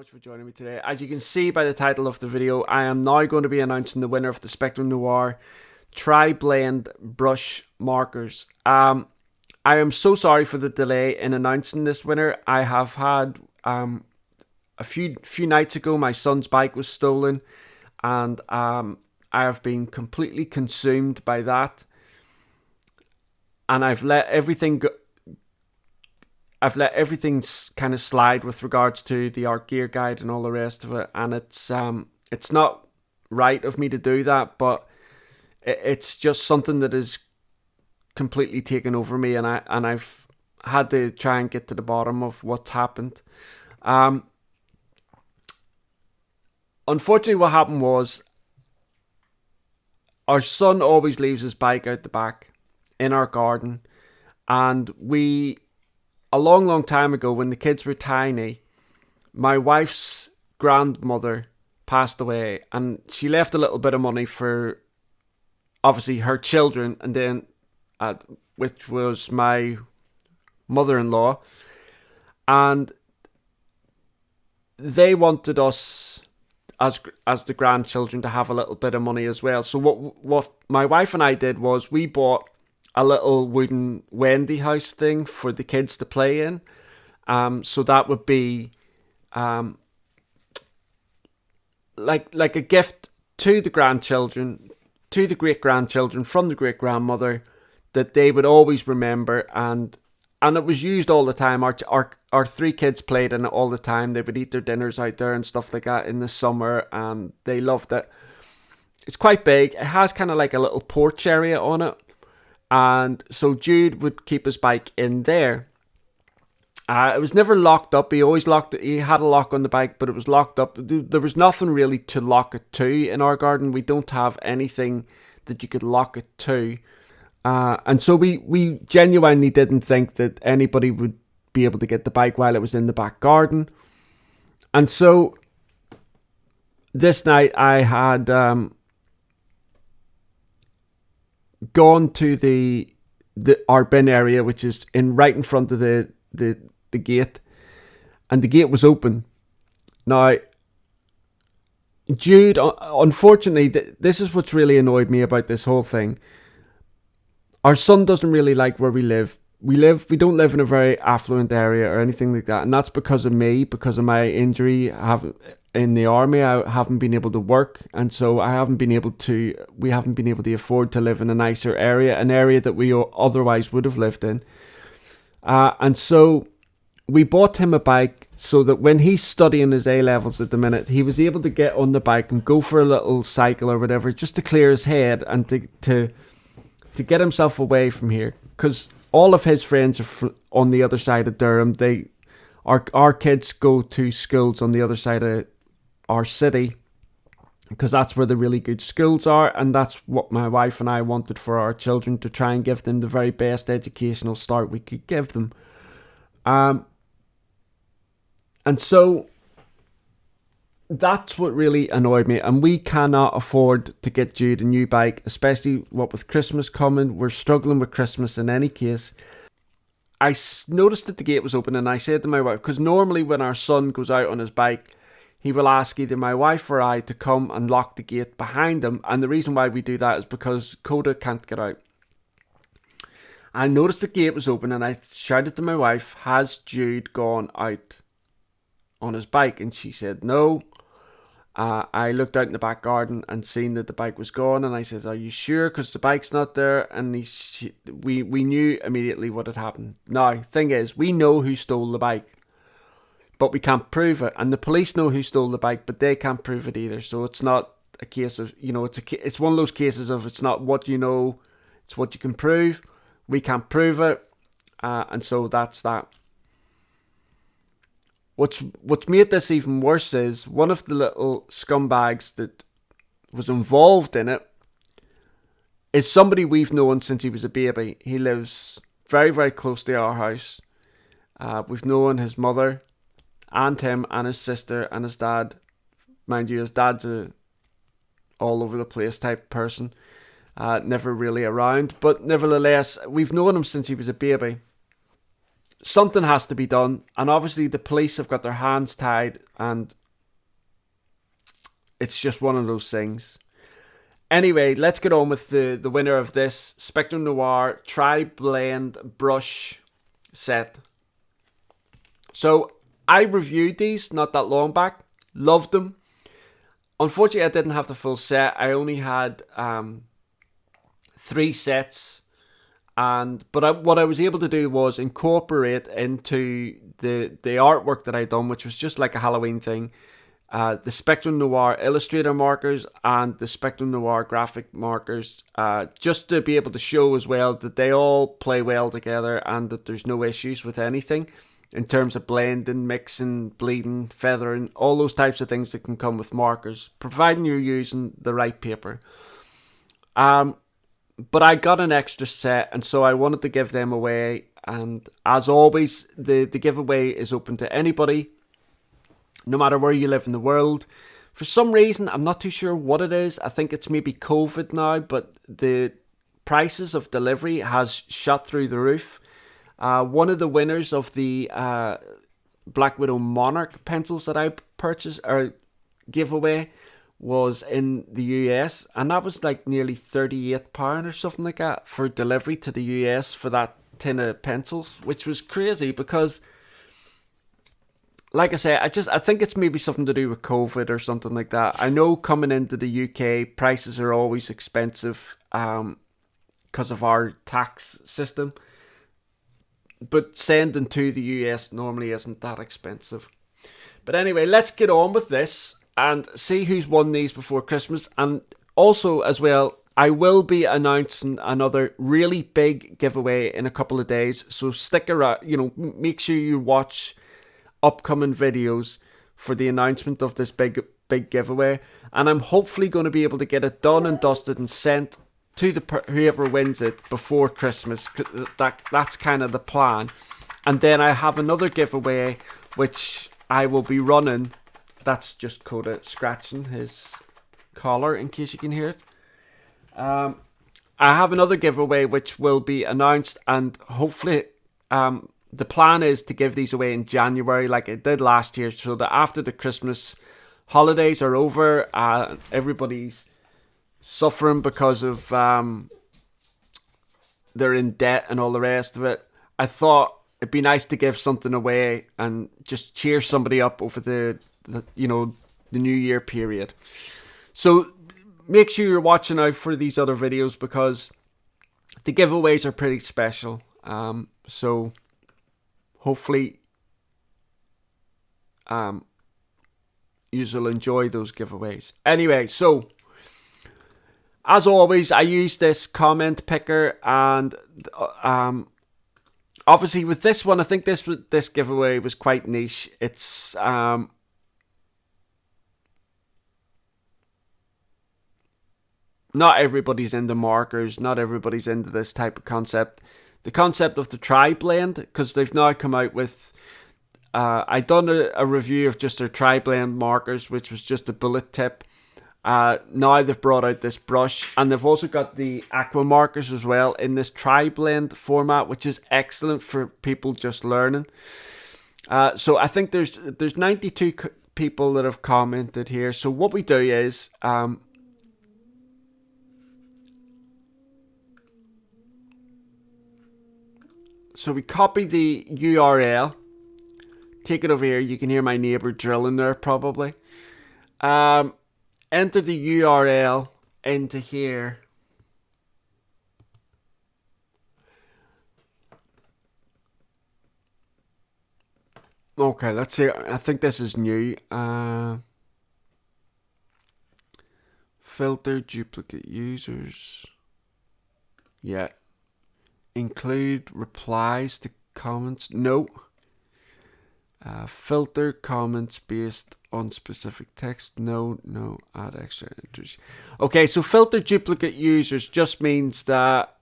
much for joining me today. As you can see by the title of the video, I am now going to be announcing the winner of the Spectrum Noir Tri-Blend Brush Markers. I am so sorry for the delay in announcing this winner. I have had a few nights ago, my son's bike was stolen, and I have been completely consumed by that, and I've let everything go. I've let everything kind of slide with regards to the art gear guide and all the rest of it, and it's not right of me to do that, but it's just something that is completely taken over me, and I've had to try and get to the bottom of what's happened. Unfortunately, what happened was our son always leaves his bike out the back in our garden, and a long time ago, when the kids were tiny, my wife's grandmother passed away, and she left a little bit of money for, obviously, her children, and then, which was my mother-in-law, and they wanted us, as the grandchildren, to have a little bit of money as well. So what my wife and I did was we bought a little wooden Wendy house thing for the kids to play in. So that would be like a gift to the grandchildren, to the great-grandchildren from the great-grandmother, that they would always remember, and it was used all the time. Our three kids played in it all the time. They would eat their dinners out there and stuff like that in the summer, and they loved it. It's quite big. It has kind of like a little porch area on it. And so Jude would keep his bike in there. It was never locked up. He always locked it. He had a lock on the bike, but it was locked up. There was nothing really to lock it to in our garden. We don't have anything that you could lock it to. And so we genuinely didn't think that anybody would be able to get the bike while it was in the back garden. And so this night I had gone to our bin area, which is right in front of the gate, and the gate was open. Now, Jude, unfortunately, this is what's really annoyed me about this whole thing. Our son doesn't really like where we live. We don't live in a very affluent area or anything like that, and that's because of me, because of my injury. In the army, I haven't been able to work, and so we haven't been able to afford to live in a nicer area, an area that we otherwise would have lived in. And so we bought him a bike so that when he's studying his A-levels at the minute, he was able to get on the bike and go for a little cycle or whatever, just to clear his head and to get himself away from here. Because all of his friends are on the other side of Durham. Our kids go to schools on the other side of our city, because that's where the really good schools are, and that's what my wife and I wanted for our children, to try and give them the very best educational start we could give them. And so that's what really annoyed me, and we cannot afford to get Jude a new bike, especially what with Christmas coming. We're struggling with Christmas in any case. I noticed that the gate was open, and I said to my wife, because normally when our son goes out on his bike, he will ask either my wife or I to come and lock the gate behind him. And the reason why we do that is because Coda can't get out. I noticed the gate was open, and I shouted to my wife, "Has Jude gone out on his bike?" And she said no. I looked out in the back garden and seen that the bike was gone, and I said, "Are you sure? Because the bike's not there." And we knew immediately what had happened. Now, thing is, we know who stole the bike, but we can't prove it, and the police know who stole the bike, but they can't prove it either. So it's not a case of, it's one of those cases of, it's not what you know, it's what you can prove. We can't prove it, and so that's that. What's made this even worse is one of the little scumbags that was involved in it is somebody we've known since he was a baby. He lives very, very close to our house. We've known his mother and him and his sister and his dad. Mind you, his dad's a all over the place type person. Never really around, but nevertheless, we've known him since he was a baby. something has to be done, and obviously the police have got their hands tied, and it's just one of those things. Anyway, let's get on with the winner of this Spectrum Noir Tri-Blend Brush set. So, I reviewed these not that long back. Loved them. Unfortunately, I didn't have the full set. I only had 3 sets. What I was able to do was incorporate into the artwork that I'd done, which was just like a Halloween thing, the Spectrum Noir Illustrator markers and the Spectrum Noir graphic markers, just to be able to show as well that they all play well together and that there's no issues with anything in terms of blending, mixing, bleeding, feathering, all those types of things that can come with markers, providing you're using the right paper. But I got an extra set, and so I wanted to give them away. And as always, the giveaway is open to anybody, no matter where you live in the world. For some reason, I'm not too sure what it is. I think it's maybe COVID now, but the prices of delivery has shot through the roof. One of the winners of the Black Widow Monarch pencils that I purchased or giveaway was in the US, and that was like nearly £38 or something like that for delivery to the US for that tin of pencils, which was crazy because, like I say, I think it's maybe something to do with COVID or something like that. I know coming into the UK, prices are always expensive because of our tax system, but sending to the US normally isn't that expensive. But anyway, let's get on with this and see who's won these before Christmas. And also, as well, I will be announcing another really big giveaway in a couple of days. So stick around, make sure you watch upcoming videos for the announcement of this big giveaway. And I'm hopefully going to be able to get it done and dusted and sent to whoever wins it before Christmas. That's kind of the plan. And then I have another giveaway, which I will be running. That's just Coda scratching his collar in case you can hear it. I have another giveaway which will be announced, and hopefully the plan is to give these away in January like I did last year, so that after the Christmas holidays are over, everybody's suffering because of they're in debt and all the rest of it. I thought it'd be nice to give something away and just cheer somebody up over the New Year period. So make sure you're watching out for these other videos because the giveaways are pretty special. So hopefully you will enjoy those giveaways. Anyway, so as always, I use this comment picker, and obviously with this one, I think this giveaway was quite niche. It's not everybody's into markers, not everybody's into this type of concept. The concept of the tri-blend, because they've now come out with, I'd done a review of just their tri-blend markers, which was just a bullet tip. Now they've brought out this brush, and they've also got the aqua markers as well in this tri-blend format, which is excellent for people just learning. So I think there's 92 people that have commented here. So what we do is, so we copy the URL, take it over here. You can hear my neighbor drilling there probably. Enter the URL into here. Okay, let's see. I think this is new. Filter duplicate users. Yeah. Include replies to comments. No. Filter comments based on specific text. No. Add extra entries. Okay, so filter duplicate users just means that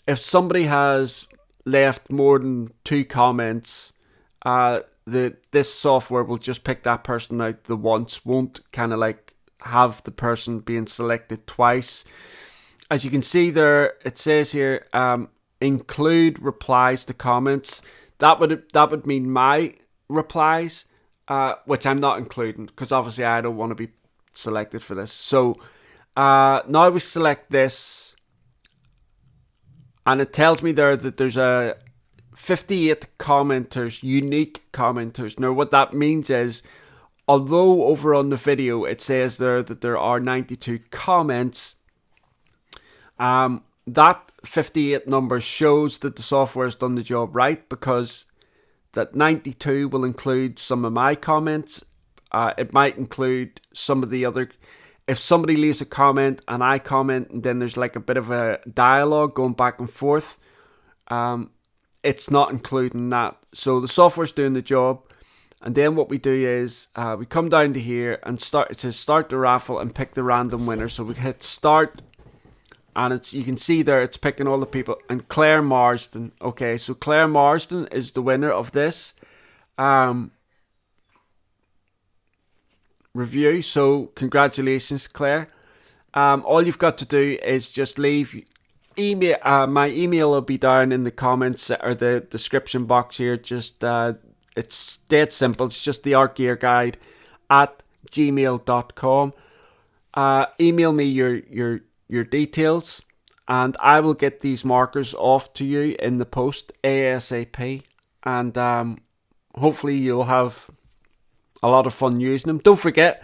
if somebody has left more than 2 comments, this software will just pick that person out the once, won't kind of like have the person being selected twice. As you can see there, it says here, include replies to comments. that would mean my replies, which I'm not including because obviously I don't want to be selected for this. So now we select this, and it tells me there that there's a 58 commenters, unique commenters. Now what that means is, although over on the video it says there that there are 92 comments, that 58 number shows that the software has done the job right, because that 92 will include some of my comments. It might include some of the other. If somebody leaves a comment and I comment, and then there's like a bit of a dialogue going back and forth, it's not including that. So the software's doing the job. And then what we do is we come down to here and start. It says start the raffle and pick the random winner. So we hit start, and you can see there it's picking all the people. And Claire Marsden. Okay, so Claire Marsden is the winner of this review. So congratulations, Claire. All you've got to do is just leave email. My email will be down in the comments or the description box here. Just it's dead simple. It's just the artgearguide@gmail.com. Email me your details, and I will get these markers off to you in the post ASAP. And hopefully you'll have a lot of fun using them. Don't forget,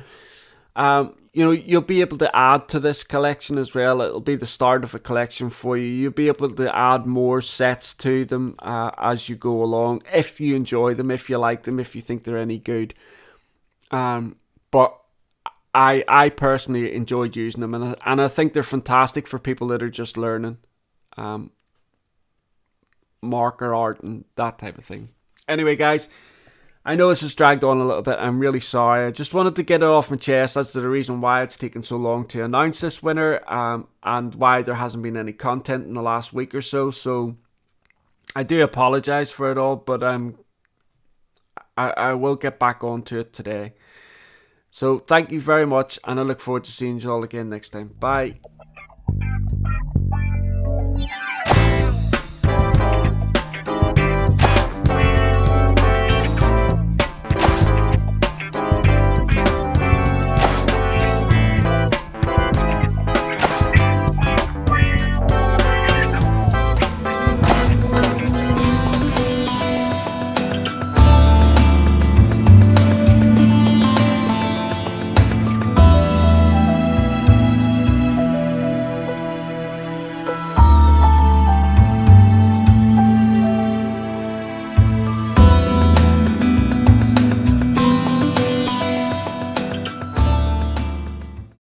you'll be able to add to this collection as well. It'll be the start of a collection for you. You'll be able to add more sets to them as you go along, if you enjoy them, if you like them, if you think they're any good. But I personally enjoyed using them, and I think they're fantastic for people that are just learning marker art and that type of thing. Anyway, guys, I know this has dragged on a little bit. I'm really sorry. I just wanted to get it off my chest. That's the reason why it's taken so long to announce this winner, and why there hasn't been any content in the last week or so. So I do apologize for it all, but I will get back onto it today. So thank you very much, and I look forward to seeing you all again next time. Bye.